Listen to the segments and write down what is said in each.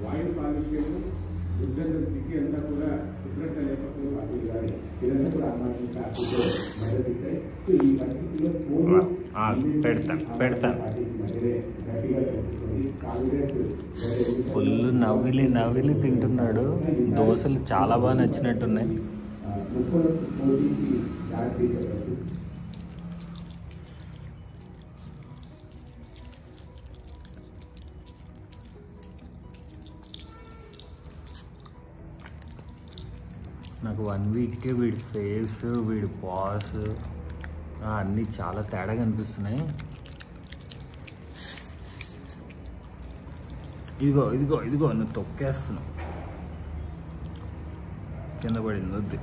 వాయు కాలుష్యం ఉద్యోగ స్థితి అంతా కూడా శుభ్రత లేకపోవడం అది కానీ ఇదంతా కూడా అమ్మాయితో మొదలుపెట్టాయి. సో ఈ పరిస్థితిలో పెడతాను ఫుల్ నవ్విలి నవ్విలి తింటున్నాడు. దోశలు చాలా బాగా నచ్చినట్టున్నాయి. నాకు 1 వీక్కే వీడి ఫేస్ వీడి పాస్ అన్నీ చాలా తేడాగా అనిపిస్తున్నాయి. ఇదిగో ఇదిగో ఇదిగో నువ్వు తొక్కేస్తున్నావు, కింద పడింది వద్దు.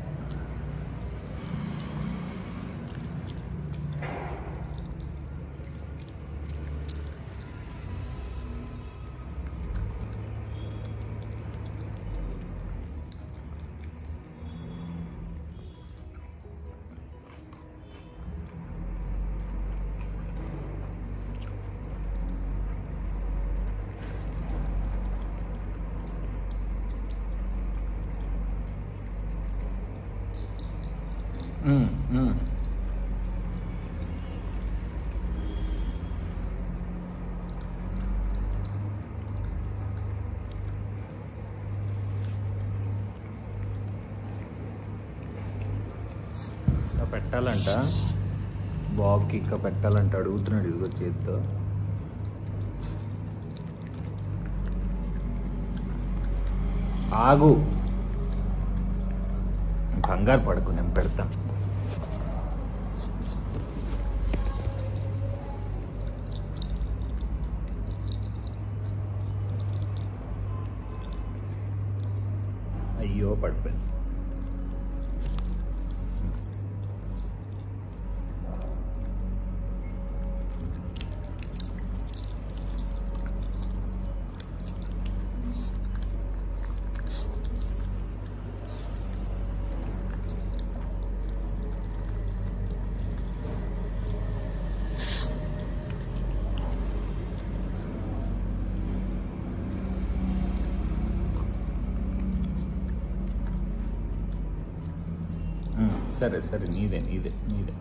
పెట్టాలంట బాబుకి, ఇంకా పెట్టాలంట అడుగుతున్నాడు. ఇదిగో చేతితో ఆగు, కంగారు పడకు, నేను పెడతాను. అయ్యో పడిపోయింది. సరే సరే, నీదే నీదే నీదే.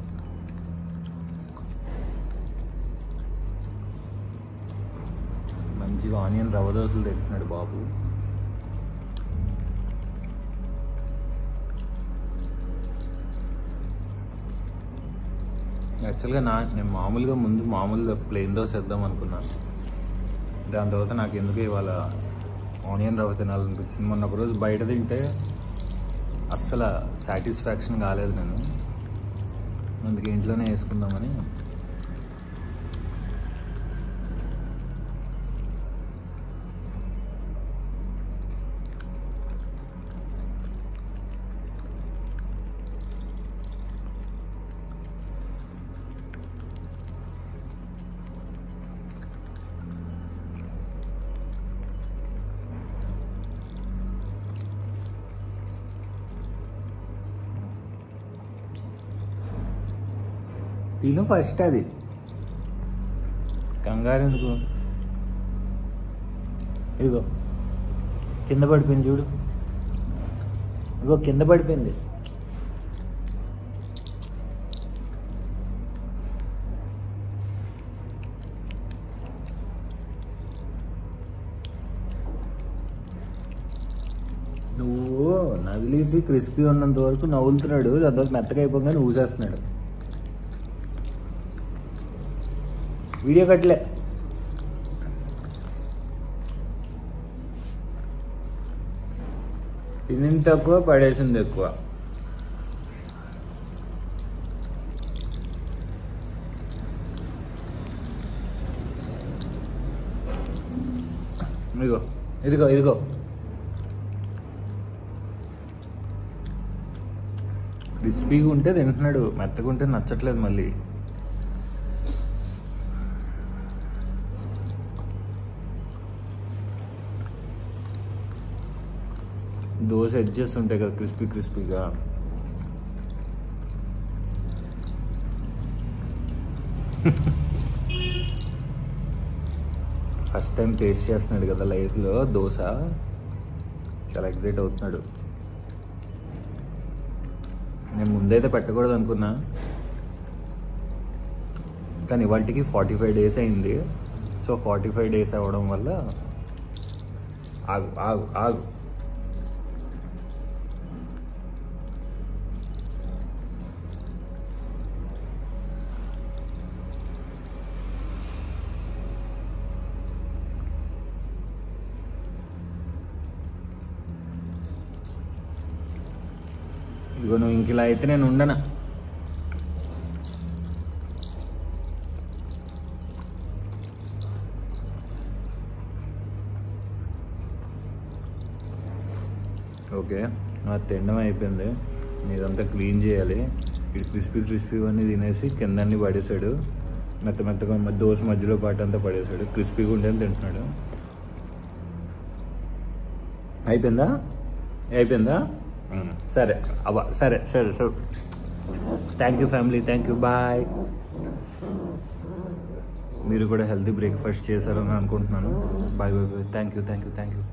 మంచిగా ఆనియన్ రవ్వ దోశలు తింటున్నాడు బాబు. యాక్చువల్గా నేను మామూలుగా మామూలుగా ప్లెయిన్ దోశ వేద్దాం అనుకున్నాను. దాని తర్వాత నాకు ఎందుకు ఇవాళ ఆనియన్ రవ్వ తినాలనిపించింది. మొన్న ఒకరోజు బయట తింటే అస్సలు సాటిస్ఫాక్షన్ కాలేదు నేను, అందుకే ఇంట్లోనే వేసుకుందామని. తిను ఫస్ట్, అది కంగారు ఎందుకు. ఇదిగో కింద పడిపోయింది చూడు, ఇదిగో కింద పడిపోయింది. నువ్వు నవిలేసి క్రిస్పీ ఉన్నంత వరకు నవ్వులుతున్నాడు, దాని తర్వాత మెత్తగా అయిపోగానే ఊసేస్తున్నాడు. వీడియో కట్టలే. తినింది తక్కువ, పడేసింది ఎక్కువ. ఇదిగో ఇదిగో ఇదిగో క్రిస్పీగా ఉంటే తింటున్నాడు, మెత్తగా ఉంటే నచ్చట్లేదు. మళ్ళీ దోశ ఎడ్జెస్ ఉంటాయి కదా క్రిస్పీ క్రిస్పీగా, ఫస్ట్ టైం టేస్ట్ చేస్తున్నాడు కదా లైఫ్లో దోశ, చాలా ఎగ్జైట్ అవుతున్నాడు. నేను ముందైతే పెట్టకూడదు అనుకున్నా, కానీ ఇవాటికి 45 days అయింది. సో 45 days అవ్వడం వల్ల ఆగు ఆగు ఆగు ఇదిగో నువ్వు ఇంక ఇలా అయితే నేను ఉండనా. ఓకే, తినడం అయిపోయింది. ఇదంతా క్లీన్ చేయాలి. ఇటు క్రిస్పీ అన్నీ తినేసి కింద అన్నీ పడేసాడు. మెత్తగా దోశ మధ్యలో పాటు అంతా పడేసాడు. క్రిస్పీగా ఉంటేనే తింటున్నాడు. అయిపోయిందా? సరే అబ్బా, సరే. Thank you family, thank you, bye. మీరు కూడా హెల్తీ బ్రేక్ఫాస్ట్ చేశారని అనుకుంటున్నాను. బాయ్. Thank you.